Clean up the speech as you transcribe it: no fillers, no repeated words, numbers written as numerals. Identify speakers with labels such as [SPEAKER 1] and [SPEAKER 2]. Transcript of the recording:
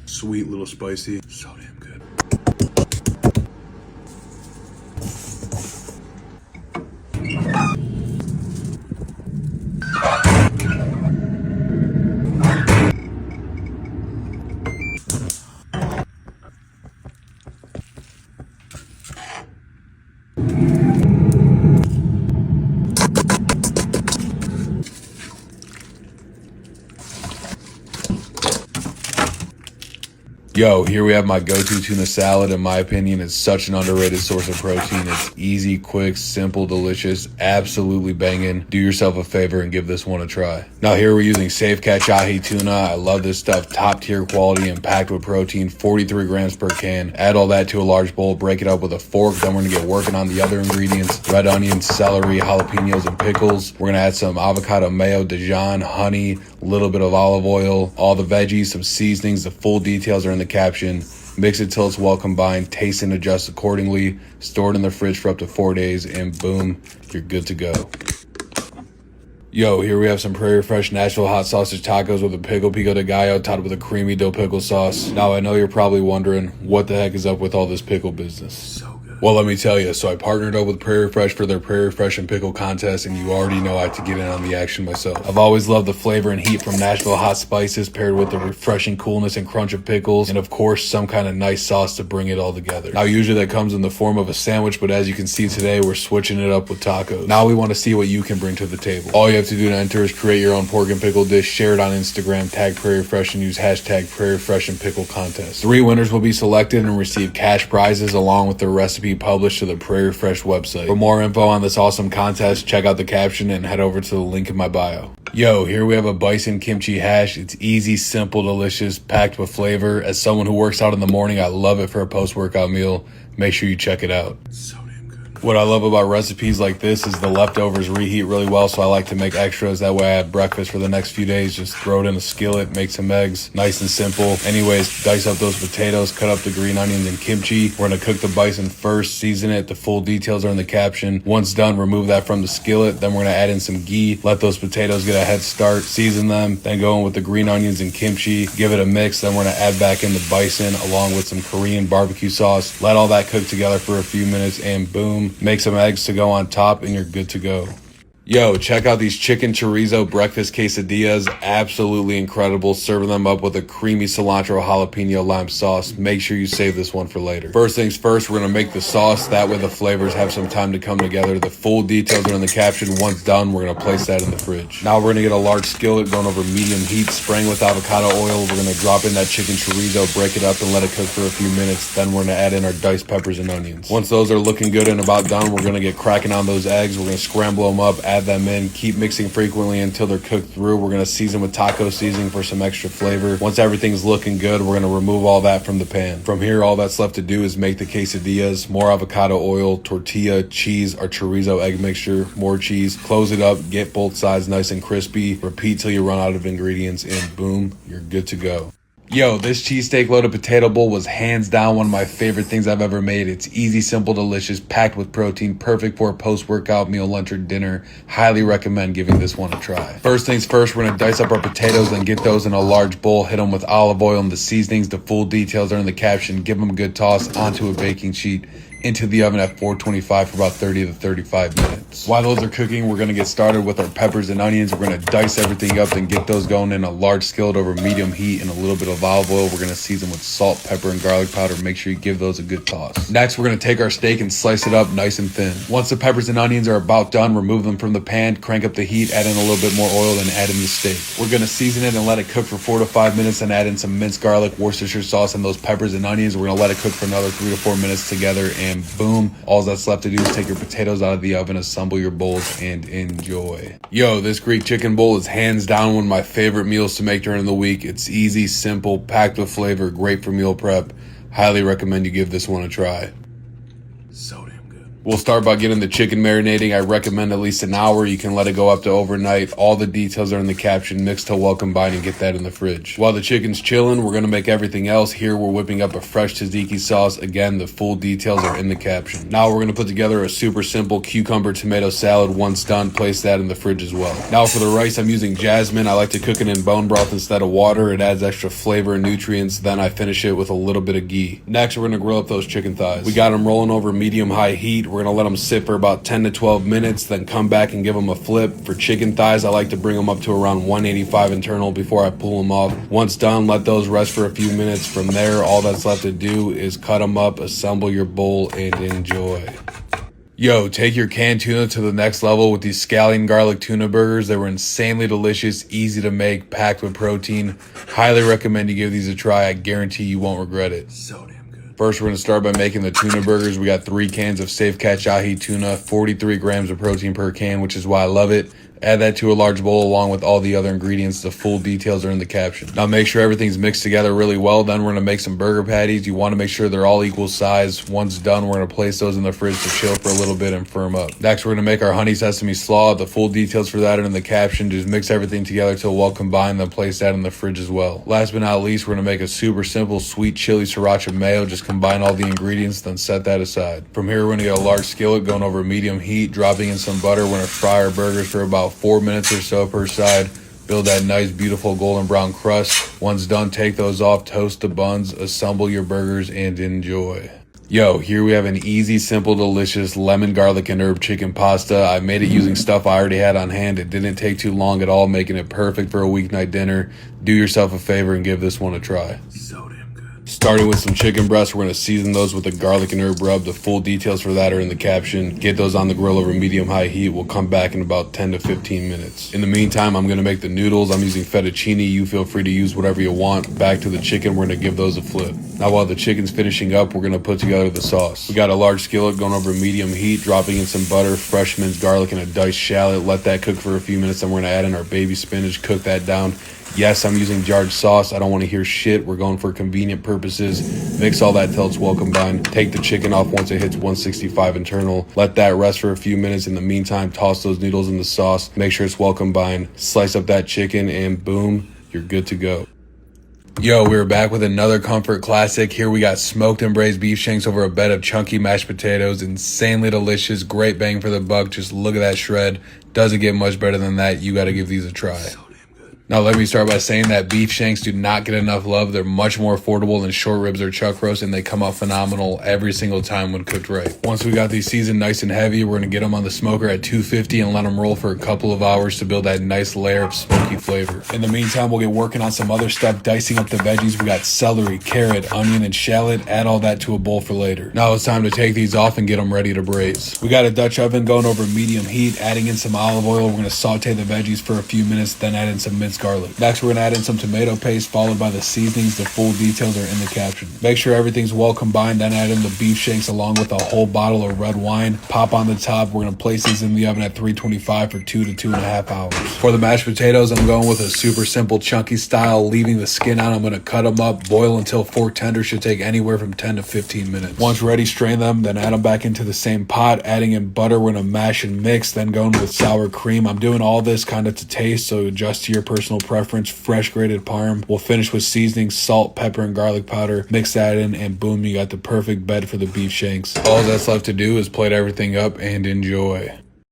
[SPEAKER 1] Sweet, little spicy. So damn good. Yo, here we have my go-to tuna salad. In my opinion, it's such an underrated source of protein. It's easy, quick, simple, delicious, absolutely banging. Do yourself a favor and give this one a try. Now here we're using Safe Catch Ahi tuna. I love this stuff. Top tier quality and packed with protein, 43 grams per can. Add all that to a large bowl, break it up with a fork. Then we're gonna get working on the other ingredients: red onions, celery, jalapenos, and pickles. We're gonna add some avocado mayo, Dijon, honey, a little bit of olive oil, all the veggies, some seasonings. The full details are in the caption. Mix it till it's well combined, taste and adjust accordingly. Store it in the fridge for up to 4 days, and boom, you're good to go. Yo, here we have some Prairie Fresh Nashville hot sausage tacos with a pico de gallo topped with a creamy dill pickle sauce. Now I know you're probably wondering, what the heck is up with all this pickle business? So good. Well, let me tell you. So I partnered up with Prairie Fresh for their Prairie Fresh and Pickle contest, and you already know I had to get in on the action myself. I've always loved the flavor and heat from Nashville hot spices paired with the refreshing coolness and crunch of pickles, and of course some kind of nice sauce to bring it all together. Now usually that comes in the form of a sandwich, but as you can see today, we're switching it up with tacos. Now we want to see what you can bring to the table. All you have to do to enter is create your own pork and pickle dish, share it on Instagram, tag Prairie Fresh, and use hashtag Prairie Fresh and Pickle contest. 3 winners will be selected and receive cash prizes along with their recipe published to the Prairie Fresh website. For more info on this awesome contest, check out the caption and head over to the link in my bio. Yo, here we have a bison kimchi hash. It's easy, simple, delicious, packed with flavor. As someone who works out in the morning, I love it for a post-workout meal. Make sure you check it out. So damn good. What I love about recipes like this is the leftovers reheat really well, so I like to make extras. That way I have breakfast for the next few days. Just throw it in a skillet, make some eggs. Nice and simple. Anyways, dice up those potatoes, cut up the green onions and kimchi. We're gonna cook the bison first, season it. The full details are in the caption. Once done, remove that from the skillet. Then we're gonna add in some ghee. Let those potatoes get a head start. Season them. Then go in with the green onions and kimchi. Give it a mix. Then we're gonna add back in the bison along with some Korean barbecue sauce. Let all that cook together for a few minutes, and boom, make some eggs to go on top, and you're good to go. Yo, check out these chicken chorizo breakfast quesadillas. Absolutely incredible. Serving them up with a creamy cilantro jalapeno lime sauce. Make sure you save this one for later. First things first, we're going to make the sauce. That way the flavors have some time to come together. The full details are in the caption. Once done, we're going to place that in the fridge. Now we're going to get a large skillet going over medium heat, spraying with avocado oil. We're going to drop in that chicken chorizo, break it up, and let it cook for a few minutes. Then we're going to add in our diced peppers and onions. Once those are looking good and about done, we're going to get cracking on those eggs. We're going to scramble them up, add them in, keep mixing frequently until they're cooked through. We're going to season with taco seasoning for some extra flavor. Once everything's looking good, we're going to remove all that from the pan. From here, all that's left to do is make the quesadillas. More avocado oil, tortilla, cheese, our chorizo egg mixture, more cheese. Close it up, get both sides nice and crispy. Repeat till you run out of ingredients, and boom, you're good to go. Yo, this cheesesteak loaded potato bowl was hands down one of my favorite things I've ever made. It's easy, simple, delicious, packed with protein, perfect for a post-workout meal, lunch, or dinner. Highly recommend giving this one a try. First things first, we're going to dice up our potatoes and get those in a large bowl. Hit them with olive oil and the seasonings. The full details are in the caption. Give them a good toss onto a baking sheet. Into the oven at 425 for about 30 to 35 minutes. While those are cooking, we're going to get started with our peppers and onions. We're going to dice everything up and get those going in a large skillet over medium heat and a little bit of olive oil. We're going to season with salt, pepper, and garlic powder. Make sure you give those a good toss. Next, we're going to take our steak and slice it up nice and thin. Once the peppers and onions are about done, remove them from the pan, crank up the heat, add in a little bit more oil, then add in the steak. We're going to season it and let it cook for 4 to 5 minutes, and add in some minced garlic, Worcestershire sauce, and those peppers and onions. We're going to let it cook for another 3 to 4 minutes together, and boom, all that's left to do is take your potatoes out of the oven, assemble your bowls, and enjoy. Yo, this Greek chicken bowl is hands down one of my favorite meals to make during the week. It's easy, simple, packed with flavor, great for meal prep. Highly recommend you give this one a try. So damn good. We'll start by getting the chicken marinating. I recommend at least an hour. You can let it go up to overnight. All the details are in the caption. Mix till well combined and get that in the fridge. While the chicken's chilling, we're going to make everything else. Here we're whipping up a fresh tzatziki sauce. Again, the full details are in the caption. Now we're going to put together a super simple cucumber tomato salad. Once done, place that in the fridge as well. Now for the rice, I'm using jasmine. I like to cook it in bone broth instead of water. It adds extra flavor and nutrients. Then I finish it with a little bit of ghee. Next, we're going to grill up those chicken thighs. We got them rolling over medium-high heat. We're going to let them sit for about 10 to 12 minutes, then come back and give them a flip. For chicken thighs, I like to bring them up to around 185 internal before I pull them off. Once done, let those rest for a few minutes. From there, all that's left to do is cut them up, assemble your bowl, and enjoy. Yo, take your canned tuna to the next level with these scallion garlic tuna burgers. They were insanely delicious, easy to make, packed with protein. Highly recommend you give these a try. I guarantee you won't regret it. So damn good. First, we're going to start by making the tuna burgers. We got 3 cans of Safe Catch ahi tuna, 43 grams of protein per can, which is why I love it. Add that to a large bowl along with all the other ingredients. The full details are in the caption. Now make sure everything's mixed together really well. Then we're going to make some burger patties. You want to make sure they're all equal size. Once done, we're going to place those in the fridge to chill for a little bit and firm up. Next, we're going to make our honey sesame slaw. The full details for that are in the caption. Just mix everything together till well combined, then place that in the fridge as well. Last but not least, we're going to make a super simple sweet chili sriracha mayo. Just combine all the ingredients, then set that aside. From here, we're going to get a large skillet going over medium heat, dropping in some butter. We're going to fry our burgers for about 4 minutes or so per side. Build that nice beautiful golden brown crust. Once done, take those off, toast the buns, assemble your burgers, and enjoy. Yo, here we have an easy, simple, delicious lemon, garlic, and herb chicken pasta. I made it using stuff I already had on hand. It didn't take too long at all, making it perfect for a weeknight dinner. Do yourself a favor and give this one a try. So damn good. Starting with some chicken breasts, we're going to season those with a garlic and herb rub. The full details for that are in the caption. Get those on the grill over medium-high heat. We'll come back in about 10 to 15 minutes. In the meantime, I'm going to make the noodles. I'm using fettuccine. You feel free to use whatever you want. Back to the chicken, we're going to give those a flip. Now while the chicken's finishing up, we're going to put together the sauce. We got a large skillet going over medium heat, dropping in some butter, fresh minced garlic, and a diced shallot. Let that cook for a few minutes, then we're going to add in our baby spinach, cook that down. Yes, I'm using jarred sauce. I don't want to hear shit. We're going for convenient purposes. Mix all that till it's well combined. Take the chicken off once it hits 165 internal. Let that rest for a few minutes. In the meantime, toss those noodles in the sauce. Make sure it's well combined. Slice up that chicken and boom, you're good to go. Yo, we're back with another comfort classic. Here we got smoked and braised beef shanks over a bed of chunky mashed potatoes. Insanely delicious. Great bang for the buck. Just look at that shred. Doesn't get much better than that. You got to give these a try. Now, let me start by saying that beef shanks do not get enough love. They're much more affordable than short ribs or chuck roast, and they come out phenomenal every single time when cooked right. Once we got these seasoned nice and heavy, we're going to get them on the smoker at 250 and let them roll for a couple of hours to build that nice layer of smoky flavor. In the meantime, we'll get working on some other stuff, dicing up the veggies. We got celery, carrot, onion, and shallot. Add all that to a bowl for later. Now it's time to take these off and get them ready to braise. We got a Dutch oven going over medium heat, adding in some olive oil. We're going to saute the veggies for a few minutes, then add in some minced garlic. Next, we're going to add in some tomato paste, followed by the seasonings. The full details are in the caption. Make sure everything's well combined, then add in the beef shanks along with a whole bottle of red wine. Pop on the top. We're going to place these in the oven at 325 for 2 to 2.5 hours. For the mashed potatoes, I'm going with a super simple chunky style, leaving the skin out. I'm going to cut them up, boil until fork tender. Should take anywhere from 10 to 15 minutes. Once ready, strain them, then add them back into the same pot, adding in butter. We're going to mash and mix, then going with sour cream. I'm doing all this kind of to taste, so adjust to your personal preference. Fresh grated parm. We'll finish with seasoning, salt, pepper, and garlic powder. Mix that in, and boom, you got the perfect bed for the beef shanks. All that's left to do is plate everything up and enjoy.